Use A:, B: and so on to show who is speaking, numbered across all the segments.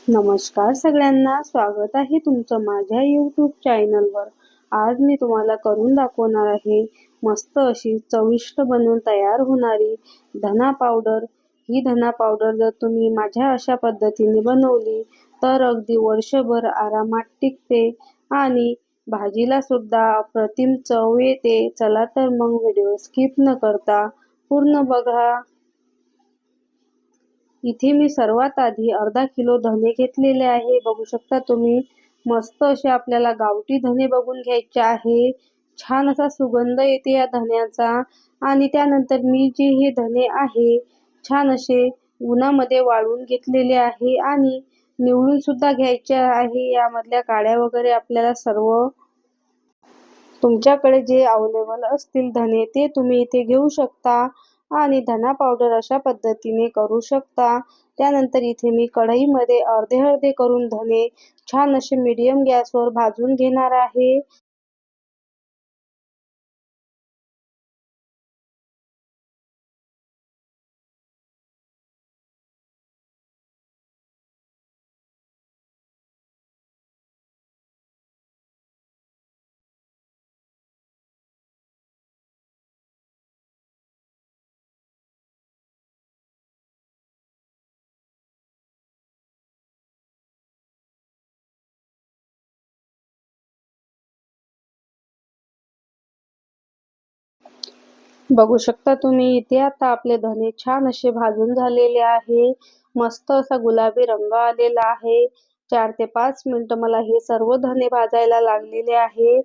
A: नमस्कार सगळ्यांना, स्वागत आहे तुमचं माझ्या यूट्यूब चॅनलवर. आज मी तुम्हाला करून दाखवणार आहे मस्त अशी चविष्ट बनवून तयार होणारी धना पावडर. ही धना पावडर जर तुम्ही माझ्या अशा पद्धतीने बनवली तर अगदी वर्षभर आरामात टिकते आणि भाजीला सुद्धा अप्रतिम चव येते. चला तर मग व्हिडिओ स्किप न करता पूर्ण बघा. इथे मी सर्वात आधी अर्धा किलो धने घेतलेले आहे. बघू शकता तुम्ही. मस्त असे आपल्याला गावठी धने बघून घ्यायचे आहे. छान असा सुगंध येते या धन्याचा. आणि त्यानंतर मी जे हे धने आहे छान असे उन्हामध्ये वाळवून घेतलेले आहे आणि निवडून सुद्धा घ्यायचे आहे. यामधल्या काड्या वगैरे आपल्याला सर्व तुमच्याकडे जे अवेलेबल असतील धने ते तुम्ही इथे घेऊ शकता आणि धना पावडर अशा पद्धतीने करू शकता. त्यानंतर इथे मी कढईमध्ये अर्धे अर्धे करून धने छान असे मीडियम गॅसवर भाजून घेणार आहे. बघू शकता तुम्ही इथे आता आपले धने छान असे भाजून झालेले आहे. मस्त असा गुलाबी रंग आलेला आहे. 4 ते 5 मिनिटं मला हे सर्व धने भाजायला लागलेले आहे.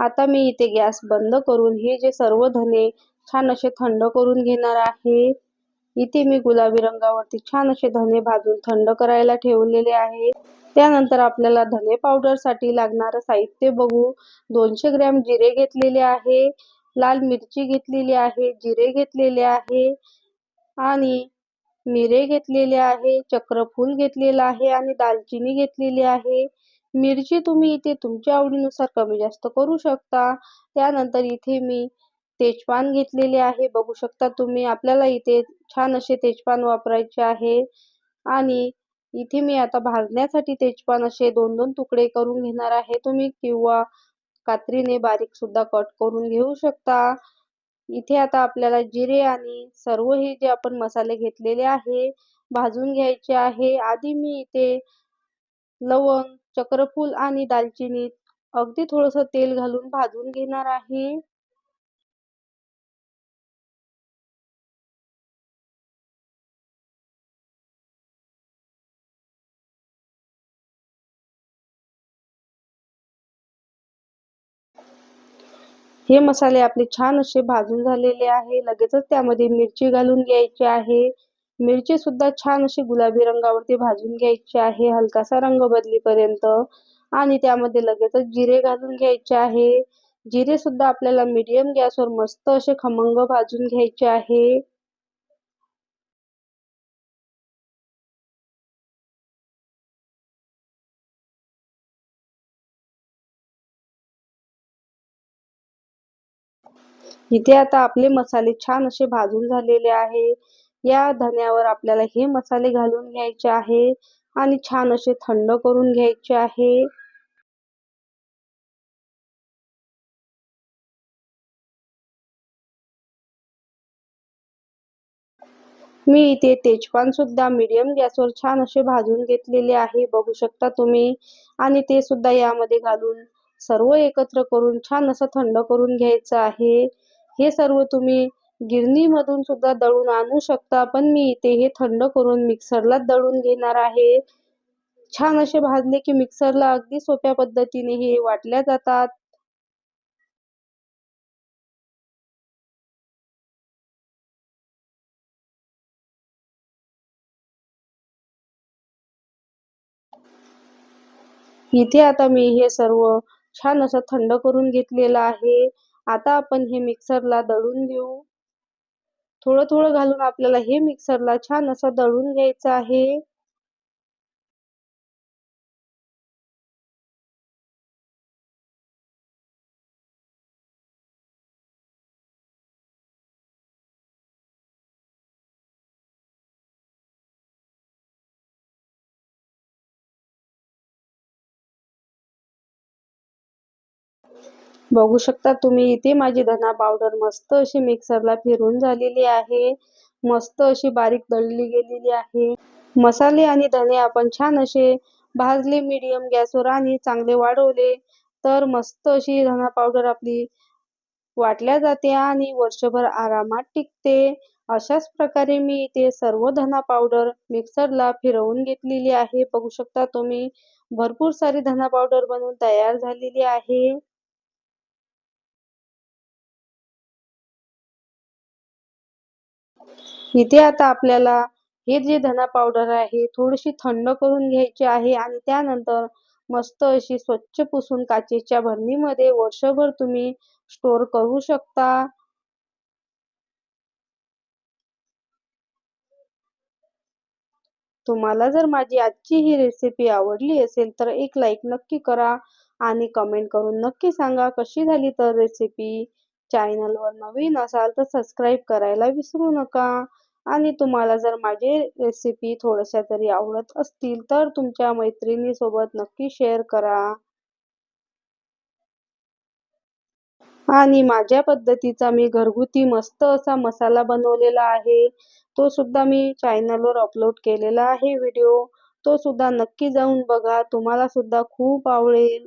A: आता मी इथे गॅस बंद करून हे जे सर्व धने छान असे थंड करून घेणार आहे. इथे मी गुलाबी रंगावरती छान असे धने भाजून थंड करायला ठेवलेले आहे. त्यानंतर आपल्याला धने पावडर साठी लागणारं साहित्य बघू. 200 ग्रॅम जिरे घेतलेले आहे, लाल मिरची घेतलेली आहे, जिरे घेतलेले आहे आणि मिरे घेतलेले आहे, चक्रफूल घेतलेलं आहे आणि दालचिनी घेतलेली आहे. मिरची तुम्ही इथे तुमच्या आवडीनुसार कमी जास्त करू शकता. त्यानंतर इथे मी तेजपान घेतलेले आहे. बघू शकता तुम्ही. आपल्याला इथे छान असे तेजपान वापरायचे आहे आणि इथे मी आता भाजण्यासाठी तेजपान असे 2-2 तुकडे करून घेणार आहे. तुम्ही किंवा कात्रीने बारीक सुद्धा कट करून घेऊ शकता. इथे आता आपल्याला जिरे आणि सर्व हे जे आपण मसाले घेतलेले आहे भाजून घ्यायचे आहे. आधी मी इथे लवंग, चक्रफूल आणि दालचिनी अगदी थोडंसं तेल घालून भाजून घेणार आहे. हे मसाले आपले छान असे भाजून झालेले आहे. लगेचच त्यामध्ये मिरची घालून घ्यायची आहे. मिरची सुद्धा छान अशी गुलाबी रंगावरती भाजून घ्यायची आहे हलकासा रंग बदलेपर्यंत आणि त्यामध्ये लगेचच जिरे घालून घ्यायचे आहे. जिरे सुद्धा आपल्याला मीडियम गॅसवर मस्त असे खमंग भाजून घ्यायचे आहे. इथे आता आपले मसाले छान असे भाजून झालेले आहे. या धन्यावर आपल्याला हे मसाले घालून घ्यायचे आहे आणि छान असे थंड करून घ्यायचे आहे. मी इथे तेजपान सुद्धा मीडियम गॅसवर छान असे भाजून घेतलेले आहे. बघू शकता तुम्ही आणि ते सुद्धा यामध्ये घालून सर्व एकत्र करून छान असं थंड करून घ्यायचं आहे. हे सर्व तुम्ही गिरणीमधून सुद्धा दळून आणू शकता, पण मी इथे हे थंड करून मिक्सरला दळून घेणार आहे. छान असे भाजले की मिक्सरला अगदी सोप्या पद्धतीने हे वाटल्या जातात. इथे आता मी हे सर्व छान असं थंड करून घेतलेलं आहे. आता आपण हे मिक्सरला दळून घेऊ. थोडं थोडं घालून आपल्याला हे मिक्सरला छान असं दळून घ्यायचं आहे. बघू शकता तुम्ही इथे माझी धना पावडर मस्त अशी मिक्सरला फिरून झालेली आहे. मस्त अशी बारीक दळली गेलेली आहे. मसाले आणि धने आपण छान असे भाजले मीडियम गॅसवर आणि चांगले वाढवले तर मस्त अशी धना पावडर आपली वाटल्या जाते आणि वर्षभर आरामात टिकते. अशाच प्रकारे मी इथे सर्व धना पावडर मिक्सरला फिरवून घेतलेली आहे. बघू शकता तुम्ही भरपूर सारी धना पावडर बनवून तयार झालेली आहे. इथे आता आपल्याला हे जे धना पावडर आहे थोडीशी थंड करून घ्यायची आहे आणि त्यानंतर मस्त अशी स्वच्छ पुसून काचेच्या भरणीमध्ये वर्षभर तुम्ही स्टोर करू शकता. तुम्हाला जर माझी आजची ही रेसिपी आवडली असेल तर एक लाईक नक्की करा आणि कमेंट करून नक्की सांगा कशी झाली तर रेसिपी. चॅनलवर नवीन असाल तर सबस्क्राईब करायला विसरू नका आणि तुम्हाला जर माझी रेसिपी थोड्याशा तरी आवडत असतील तर तुमच्या मैत्रिणीसोबत नक्की शेअर करा. आणि माझ्या पद्धतीचा मी घरगुती मस्त असा मसाला बनवलेला आहे. तो सुद्धा मी चॅनलवर अपलोड केलेला आहे व्हिडिओ. तो सुद्धा नक्की जाऊन बघा. तुम्हाला सुद्धा खूप आवडेल.